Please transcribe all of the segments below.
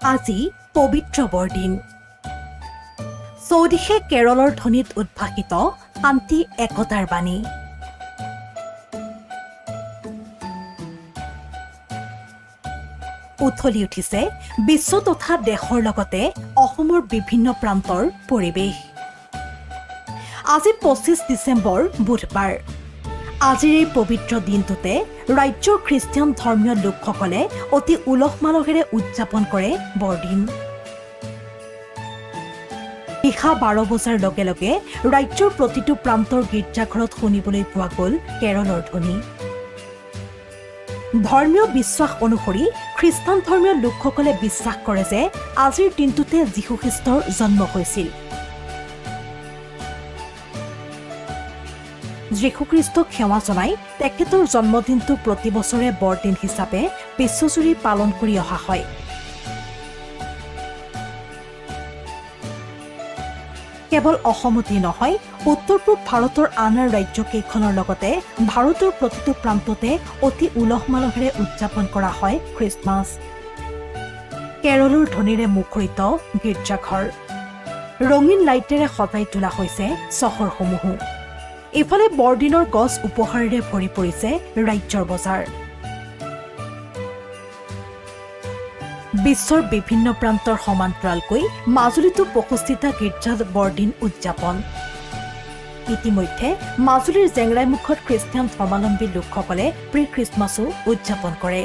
আজি পবিত্ৰ বৰদিন। চৌদিশে কেৰলৰ ধ্বনিত উদ্ভাসিত শান্তি একতাৰ বাণী। উথলি উঠিছে বিশ্ব তথা দেশৰ লগতে অসমৰ বিভিন্ন প্ৰান্তৰ পৰিৱেশ। আজি ২৫ ডিচেম্বৰ বুধবাৰ। আজিৰ এই পবিত্ৰ দিনটোতে ৰাজ্যৰ খ্ৰীষ্টিয়ান ধৰ্মীয় লোকসকলে অতি উলহ মালহেৰে উদযাপন কৰে বৰদিন। নিশা ১২ বজাৰ লগে লগে ৰাজ্যৰ প্ৰতিটো প্ৰান্তৰ গীৰ্জাঘৰত শুনিবলৈ পোৱা গ'ল কেৰলৰ ধ্বনি। ধৰ্মীয় বিশ্বাস অনুসৰি খ্ৰীষ্টান ধৰ্মীয় লোকসকলে বিশ্বাস কৰে যে আজিৰ দিনটোতে যীশু খ্ৰীষ্টৰ জন্ম হৈছিল। যীশুখ্ৰীষ্টক সেৱা জনাই তেখেতৰ জন্মদিনটো প্ৰতি বছৰে বৰদিন হিচাপে বিশ্বজুৰি পালন কৰি অহা হয়। কেৱল অসমতেই নহয়, উত্তৰ পূব ভাৰতৰ আন ৰাজ্যকেইখনৰ লগতে ভাৰতৰ প্ৰতিটো প্ৰান্ততে অতি উলহ মালহেৰে উদযাপন কৰা হয় খ্ৰীষ্টমাছ। কেৰলৰ ধ্বনিৰে মুখৰিত গীৰ্জাঘৰ, ৰঙীন লাইটেৰে সজাই তোলা হৈছে চহৰসমূহো। ইফালে বৰদিনৰ গছ উপহাৰেৰে ভৰি পৰিছে ৰাজ্যৰ বজাৰ। বিশ্বৰ বিভিন্ন প্ৰান্তৰ সমান্তৰালকৈ মাজুলীতো ৬৫টা গীৰ্জাত বৰদিন উদযাপন। ইতিমধ্যে মাজুলীৰ জেংৰাইমুখত খ্ৰীষ্টিয়ান ধৰ্মাৱলম্বী লোকসকলে প্ৰি খ্ৰীষ্টমাছো উদযাপন কৰে।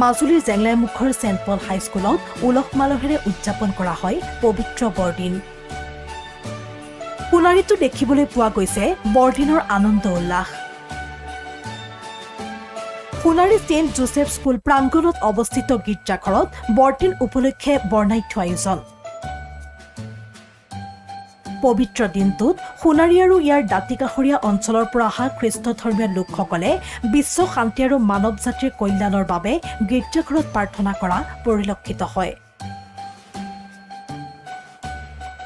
মাজুলীৰ জেংৰাইমুখৰ ছেণ্ট পল হাইস্কুলত উলহ মালহেৰে উদযাপন কৰা হয় পবিত্ৰ বৰদিন। সোণাৰীতো দেখিবলৈ পোৱা গৈছে বৰদিনৰ আনন্দ উল্লাস। সোণাৰী ছেইণ্ট জোচেফ স্কুল প্ৰাংগণত অৱস্থিত গীৰ্জাঘৰত বৰদিন উপলক্ষে বৰ্ণাঢ্য আয়োজন। পবিত্ৰ দিনটোত সোণাৰী আৰু ইয়াৰ দাঁতিকাষৰীয়া অঞ্চলৰ পৰা অহা খ্ৰীষ্ট ধৰ্মীয় লোকসকলে বিশ্ব শান্তি আৰু মানৱ জাতিৰ কল্যাণৰ বাবে গীৰ্জাঘৰত প্ৰাৰ্থনা কৰা পৰিলক্ষিত হয়।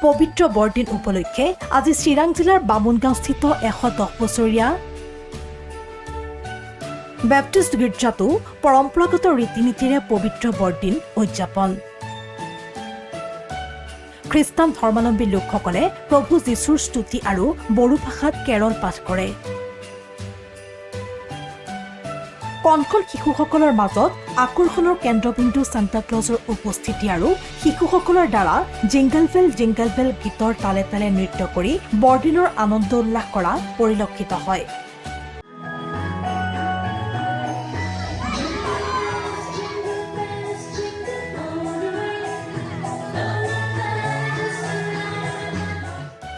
পবিত্ৰ বৰদিন উপলক্ষে আজি চিৰাং জিলাৰ বামুণগাঁওস্থিত ১১০ বছৰীয়া বেপ্টিষ্ট গীৰ্জাতো পৰম্পৰাগত ৰীতি নীতিৰে পবিত্ৰ বৰদিন উদযাপন। খ্ৰীষ্টান ধৰ্মাৱলম্বী লোকসকলে প্ৰভু যীশুৰ স্তুতি আৰু বড়ো ভাষাত কেৰল পাঠ কৰে। কণকল শিশুসকলৰ মাজত আকৰ্ষণৰ কেন্দ্ৰবিন্দু সান্তা ক্লজৰ উপস্থিতি আৰু শিশুসকলৰ দ্বাৰা জিংগল বেল গীতৰ তালে তালে নৃত্য কৰি বৰদিনৰ আনন্দ উল্লাস কৰা পৰিলক্ষিত হয়।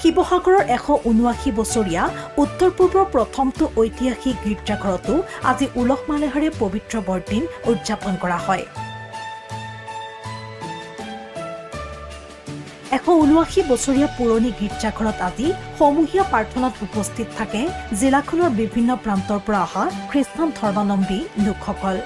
শিৱসাগৰৰ ১৭৯ বছৰীয়া উত্তৰ পূৰ্বৰ প্ৰথমটো ঐতিহাসিক গীৰ্জাঘৰতো আজি উলহ মালহেৰে পবিত্ৰ বৰদিন উদযাপন কৰা হয়। ১৭৯ বছৰীয়া পুৰণি গীৰ্জাঘৰত আজি সমূহীয়া প্ৰাৰ্থনাত উপস্থিত থাকে জিলাখনৰ বিভিন্ন প্ৰান্তৰ পৰা অহা খ্ৰীষ্টান ধৰ্মাৱলম্বী লোকসকল।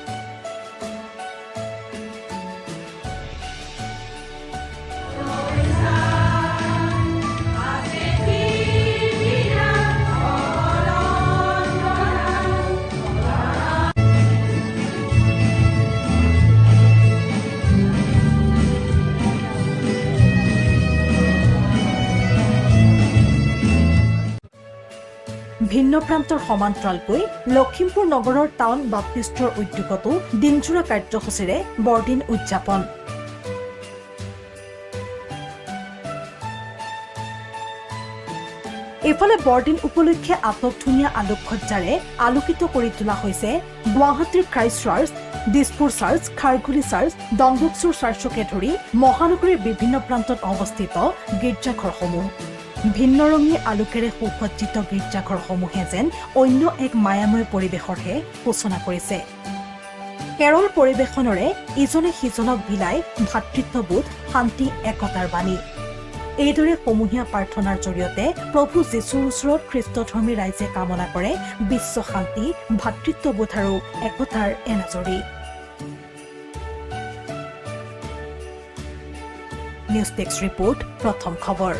ভিন্ন প্ৰান্তৰ সমান্তৰালকৈ লখিমপুৰ নগৰৰ টাউন বাপ্তিষ্টৰ উদ্যোগতো দিনজোৰা কাৰ্যসূচীৰে বৰদিন উদযাপন। ইফালে বৰদিন উপলক্ষে আটকধুনীয়া আলোকসজ্জাৰে আলোকিত কৰি তোলা হৈছে গুৱাহাটীৰ Christ church, Dispur church, Kharghuli church, ডনবস্কৰ চাৰ্চকে ধৰি মহানগৰীৰ বিভিন্ন প্ৰান্তত অৱস্থিত গীৰ্জাঘৰসমূহ। ভিন্ন ৰঙী আলোকেৰে সুসজ্জিত গীৰ্জাঘৰসমূহে যেন অন্য এক মায়াময় পৰিৱেশৰহে সূচনা কৰিছে। কেৰল পৰিৱেশনৰে ইজনে সিজনক বিলাই ভাতৃত্ববোধ, শান্তি একতাৰ বাণী। এইদৰে সমূহীয়া প্ৰাৰ্থনাৰ জৰিয়তে প্ৰভু যীশুৰ ওচৰত খ্ৰীষ্টধৰ্মী ৰাইজে কামনা কৰে বিশ্ব শান্তি, ভাতৃত্ববোধ আৰু একতাৰ এনাজৰী। নিউজ ডেস্ক ৰিপৰ্ট, প্ৰথম খবৰ।